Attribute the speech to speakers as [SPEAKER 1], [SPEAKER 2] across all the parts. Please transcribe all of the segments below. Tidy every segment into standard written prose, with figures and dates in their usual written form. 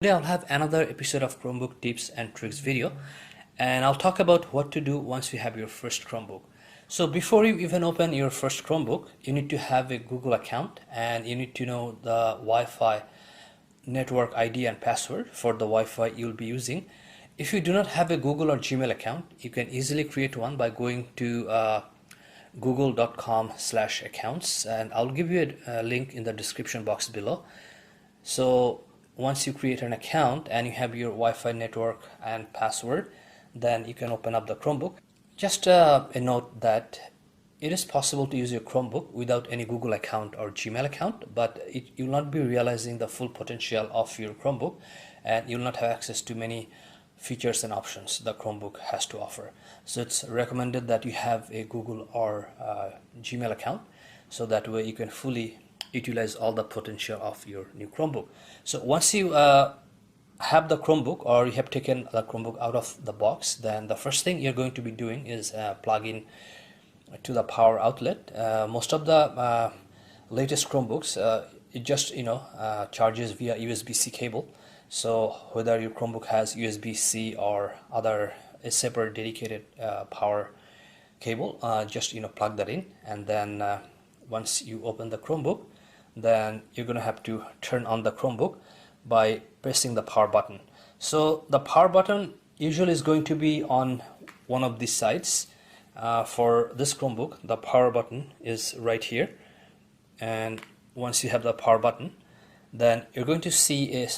[SPEAKER 1] Today I'll have another episode of Chromebook tips and tricks video, and I'll talk about what to do once you have your first Chromebook. So before you even open your first Chromebook, you need to have a Google account and you need to know the Wi-Fi network ID and password for the Wi-Fi you'll be using. If you do not have a Google or Gmail account, you can easily create one by going to google.com/accounts, and I'll give you a link in the description box below. So once you create an account and you have your Wi-Fi network and password, then you can open up the Chromebook. Just a note that it is possible to use your Chromebook without any Google account or Gmail account, but you'll not be realizing the full potential of your Chromebook, and you'll not have access to many features and options the Chromebook has to offer. So it's recommended that you have a Google or Gmail account, so that way you can fully utilize all the potential of your new Chromebook. So once you have the Chromebook, or you have taken the Chromebook out of the box, then the first thing you're going to be doing is plug in to the power outlet. Most of the latest Chromebooks, it just charges via USB-C cable. So whether your Chromebook has USB-C or other a separate dedicated power cable, just plug that in, and then once you open the Chromebook, then you're going to have to turn on the Chromebook by pressing the power button. So the power button usually is going to be on one of these sides. For this Chromebook, the power button is right here, and once you have the power button, then you're going to see a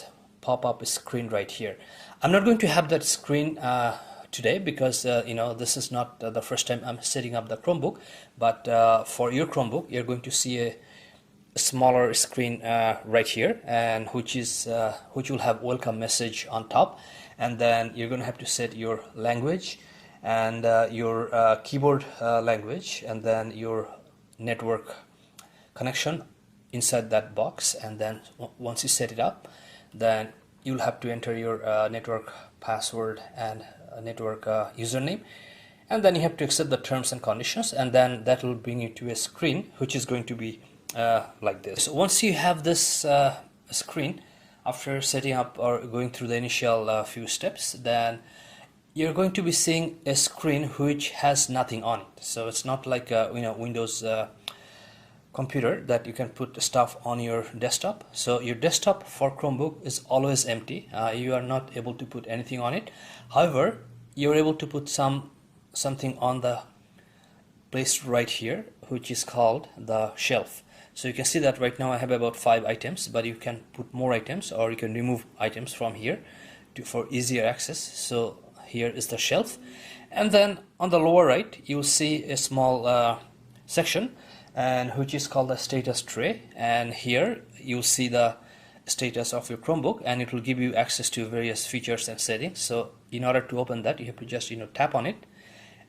[SPEAKER 1] pop-up screen right here. I'm not going to have that screen today because this is not the first time I'm setting up the Chromebook, but for your Chromebook you're going to see a smaller screen right here, and which will have welcome message on top, and then you're going to have to set your language and your keyboard language, and then your network connection inside that box. And then once you set it up, then you'll have to enter your network password and network username, and then you have to accept the terms and conditions, and then that will bring you to a screen which is going to be like this. So once you have this screen, after setting up or going through the initial few steps, then you're going to be seeing a screen which has nothing on it. So it's not like a Windows computer that you can put stuff on your desktop. So your desktop for Chromebook is always empty. You are not able to put anything on it. However, you're able to put something on the place right here, which is called the shelf. So you can see that right now I have about 5 items, but you can put more items, or you can remove items from here for easier access. So here is the shelf, and then on the lower right you'll see a small section, and which is called the status tray, and here you'll see the status of your Chromebook, and it will give you access to various features and settings. So in order to open that, you have to just tap on it,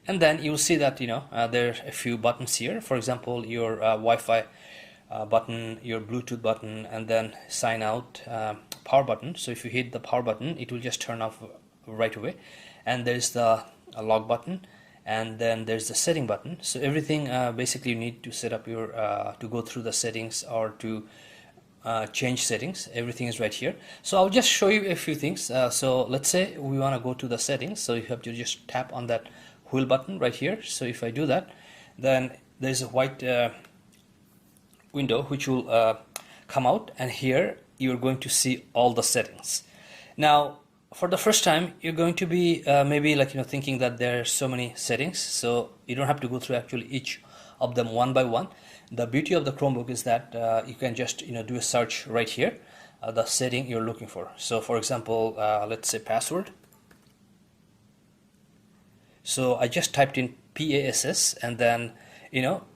[SPEAKER 1] and then you'll see that there are a few buttons here. For example, your Wi-Fi button, your Bluetooth button, and then sign out power button. So if you hit the power button, it will just turn off right away, and there's the lock button, and then there's the setting button. So everything basically you need to set up your to go through the settings or to change settings, everything is right here. So I'll just show you a few things. So let's say we want to go to the settings, so you have to just tap on that wheel button right here. So if I do that, then there's a white window which will come out, and here you're going to see all the settings. Now for the first time you're going to be maybe thinking that there are so many settings, so you don't have to go through actually each of them one by one. The beauty of the Chromebook is that you can just do a search right here, the setting you're looking for. So for example, let's say password. So I just typed in PASS, and then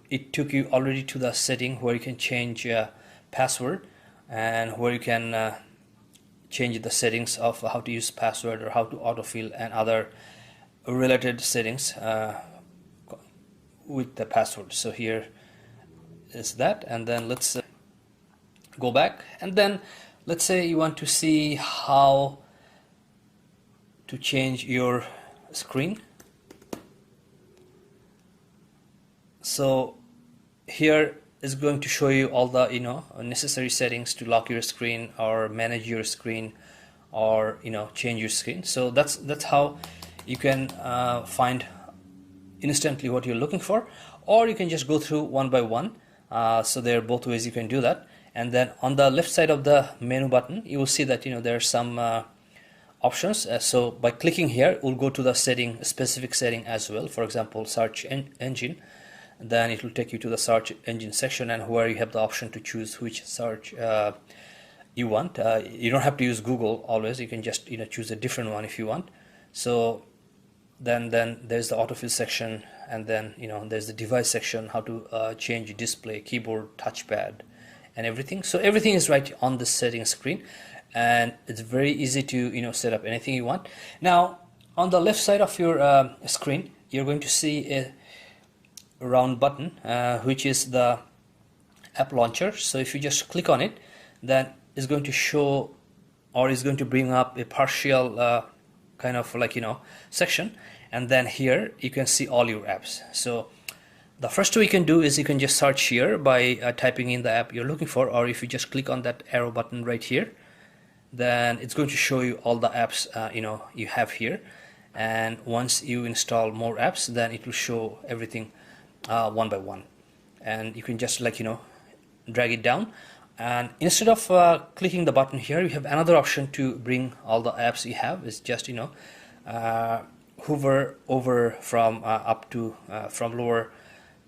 [SPEAKER 1] it took you already to the setting where you can change password, and where you can change the settings of how to use password or how to autofill and other related settings with the password. So here is that, and then let's go back, and then let's say you want to see how to change your screen. So here is going to show you all the necessary settings to lock your screen or manage your screen or change your screen. So that's how you can find instantly what you're looking for, or you can just go through one by one. So there are both ways you can do that. And then on the left side of the menu button, you will see that there are some options. So by clicking here, we'll go to the specific setting as well. For example, search engine. Then it will take you to the search engine section, and where you have the option to choose which search you want. You don't have to use Google always. You can just choose a different one if you want. So then there's the autofill section, and then there's the device section, how to change display, keyboard, touchpad, and everything. So everything is right on the settings screen, and it's very easy to set up anything you want. Now on the left side of your screen, you're going to see a round button, which is the app launcher. So if you just click on it, then it's going to show, or is going to bring up a partial kind of section, and then here you can see all your apps. So the first way you can do is you can just search here by typing in the app you're looking for, or if you just click on that arrow button right here, then it's going to show you all the apps you have here. And once you install more apps, then it will show everything one by one, and you can just drag it down. And instead of clicking the button here, you have another option to bring all the apps you have. Is just hover over from up to from lower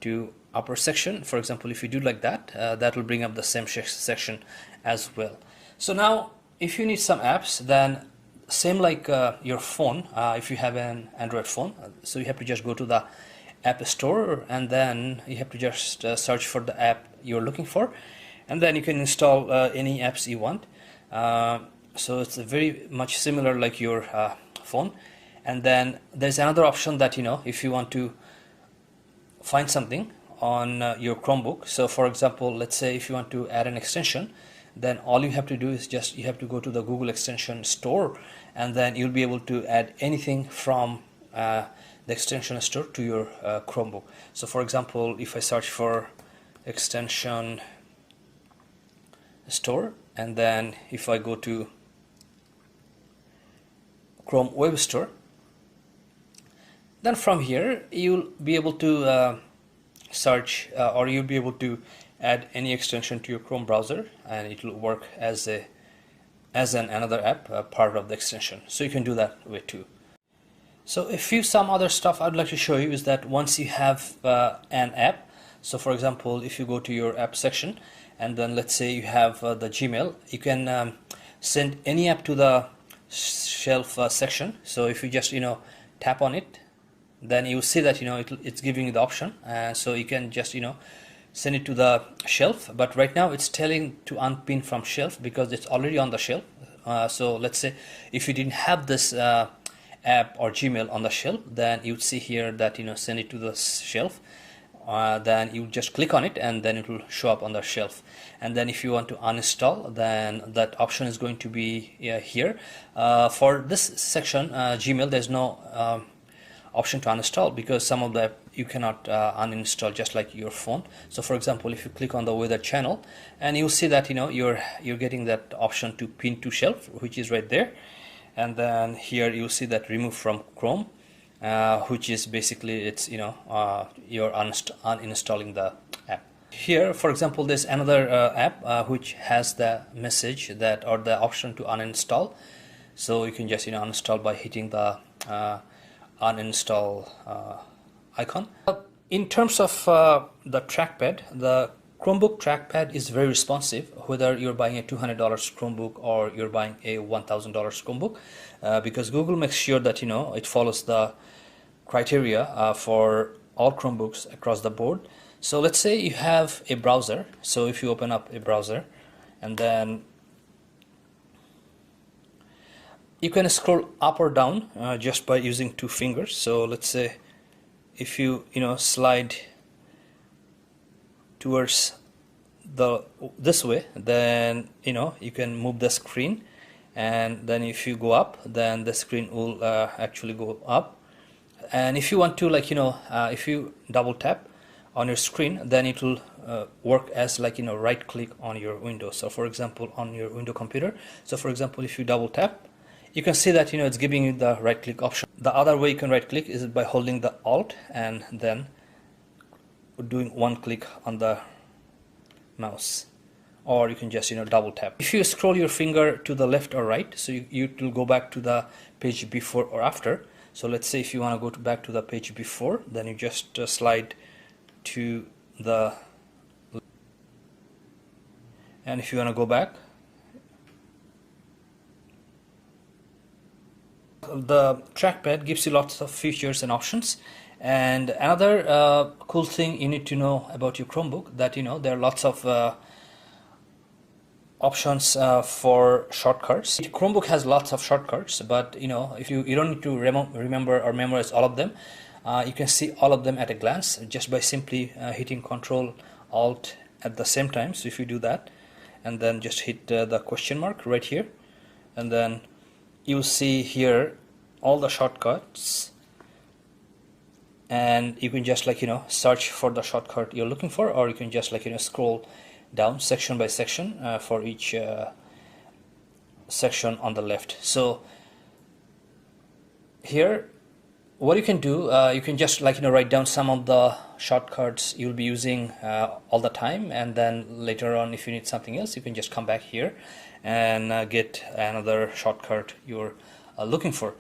[SPEAKER 1] to upper section. For example, if you do like that, that will bring up the same section as well. So now if you need some apps, then same like your phone, if you have an Android phone, so you have to just go to the App Store, and then you have to just search for the app you're looking for, and then you can install any apps you want. So it's very much similar like your phone. And then there's another option that if you want to find something on your Chromebook. So for example, let's say if you want to add an extension, then all you have to do is you have to go to the Google extension store, and then you'll be able to add anything from the extension store to your Chromebook. So for example, if I search for extension store, and then if I go to Chrome Web Store, then from here you'll be able to search or you'll be able to add any extension to your Chrome browser, and it will work as another app, part of the extension. So you can do that way too. So some other stuff I'd like to show you is that once you have an app, so for example, if you go to your app section, and then let's say you have the Gmail, you can send any app to the shelf section. So if you just tap on it, then you see that it's giving you the option, so you can just send it to the shelf. But right now it's telling to unpin from shelf because it's already on the shelf. So let's say if you didn't have this app or Gmail on the shelf, then you would see here that send it to the shelf. Then you just click on it, and then it will show up on the shelf. And then if you want to uninstall, then that option is going to be here. For this section, Gmail, there's no option to uninstall because some of the you cannot uninstall, just like your phone. So for example, if you click on the weather channel, and you'll see that you're getting that option to pin to shelf, which is right there. And then here you'll see that remove from Chrome, which is basically it's you're uninstalling the app. Here, for example, there's another app which has the message that, or the option to uninstall. So you can just uninstall by hitting the uninstall icon. In terms of the trackpad, the Chromebook trackpad is very responsive, whether you're buying a $200 Chromebook or you're buying a $1,000 Chromebook, because Google makes sure that it follows the criteria for all Chromebooks across the board. So let's say you have a browser. So if you open up a browser, and then you can scroll up or down just by using two fingers. So let's say if you slide towards this way, then you can move the screen, and then if you go up, then the screen will actually go up. And if you want to if you double tap on your screen, then it will work as right click on your window. So for example, on your window computer, so for example, if you double tap, you can see that it's giving you the right click option. The other way you can right click is by holding the Alt and then doing one click on the mouse, or you can just double tap. If you scroll your finger to the left or right, so you will go back to the page before or after. So let's say if you want to go back to the page before, then you just slide to the, and if you want to go back, the trackpad gives you lots of features and options. And another cool thing you need to know about your Chromebook, that there are lots of options for shortcuts. Chromebook has lots of shortcuts, but if you don't need to remember or memorize all of them. You can see all of them at a glance just by simply hitting Control Alt at the same time. So if you do that and then just hit the question mark right here, and then you'll see here all the shortcuts, and you can just search for the shortcut you're looking for, or you can just scroll down section by section for each section on the left. So here what you can do, you can just write down some of the shortcuts you'll be using all the time, and then later on if you need something else, you can just come back here and get another shortcut you're looking for.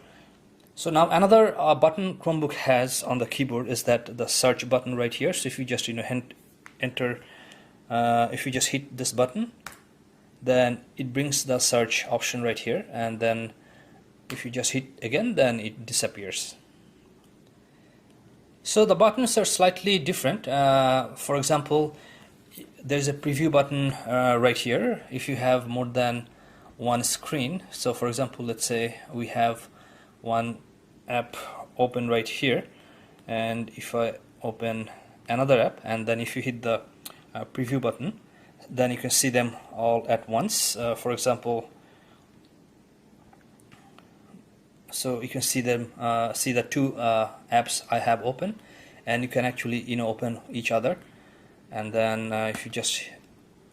[SPEAKER 1] So now another button Chromebook has on the keyboard is that the search button right here. So if you just enter, if you just hit this button, then it brings the search option right here, and then if you just hit again, then it disappears. So the buttons are slightly different. For example, there's a preview button right here if you have more than one screen. So for example, let's say we have one app open right here, and if I open another app, and then if you hit the preview button, then you can see them all at once. For example, so you can see them, see the two apps I have open, and you can actually open each other. And then if you just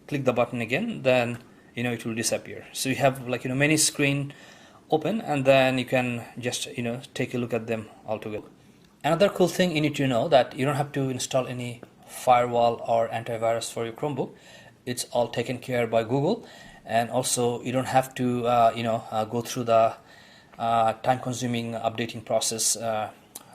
[SPEAKER 1] click the button again, then it will disappear. So you have many screen open, and then you can just take a look at them all together. Another cool thing you need to know, that you don't have to install any firewall or antivirus for your Chromebook. It's all taken care by Google, and also you don't have to go through the time-consuming updating process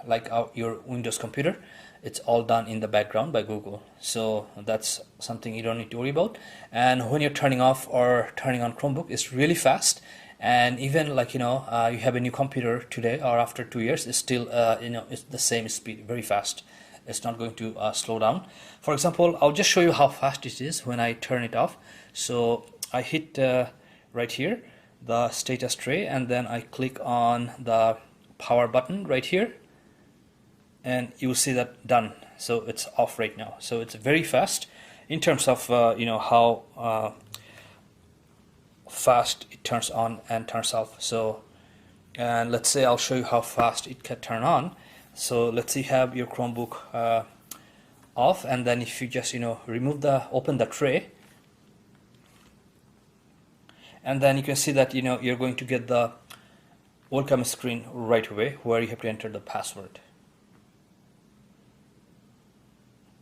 [SPEAKER 1] like your Windows computer. It's all done in the background by Google, so that's something you don't need to worry about. And when you're turning off or turning on Chromebook, it's really fast. And even you have a new computer today or after 2 years, it's still it's the same speed, very fast. It's not going to slow down. For example, I'll just show you how fast it is when I turn it off. So I hit right here the status tray, and then I click on the power button right here, and you will see that done. So it's off right now. So it's very fast in terms of how fast it turns on and turns off. So, and let's say I'll show you how fast it can turn on. So let's say you have your Chromebook off, and then if you just open the tray, and then you can see that you're going to get the welcome screen right away, where you have to enter the password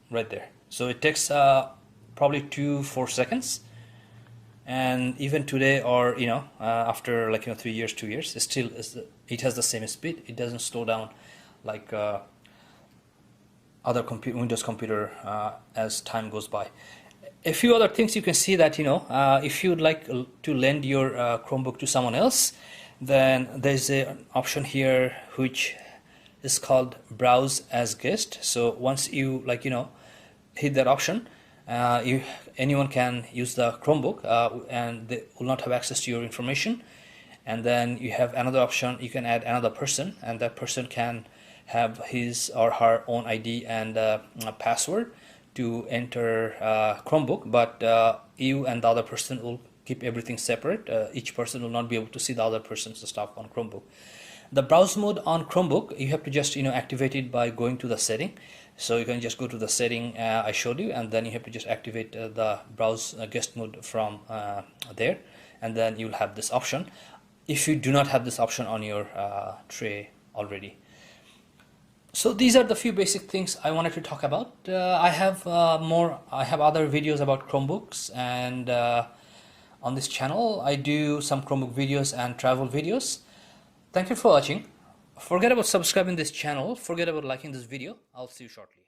[SPEAKER 1] right there. So it takes probably 2-4 seconds, and even today, or after 3 years, 2 years, it has the same speed. It doesn't slow down like other Windows computer as time goes by. A few other things you can see that if you would like to lend your Chromebook to someone else, then there's an option here which is called Browse as Guest. So once you hit that option, anyone can use the Chromebook and they will not have access to your information. And then you have another option, you can add another person, and that person can have his or her own ID and password to enter Chromebook, but you and the other person will keep everything separate. Each person will not be able to see the other person's stuff on Chromebook. The browse mode on Chromebook, you have to just activate it by going to the setting. So you can just go to the setting I showed you, and then you have to just activate the browse guest mode from there, and then you'll have this option. if you do not have this option on your tray already. So these are the few basic things I wanted to talk about. I have other videos about Chromebooks, and on this channel I do some Chromebook videos and travel videos. Thank you for watching. Forget about subscribing this channel, forget about liking this video. I'll see you shortly.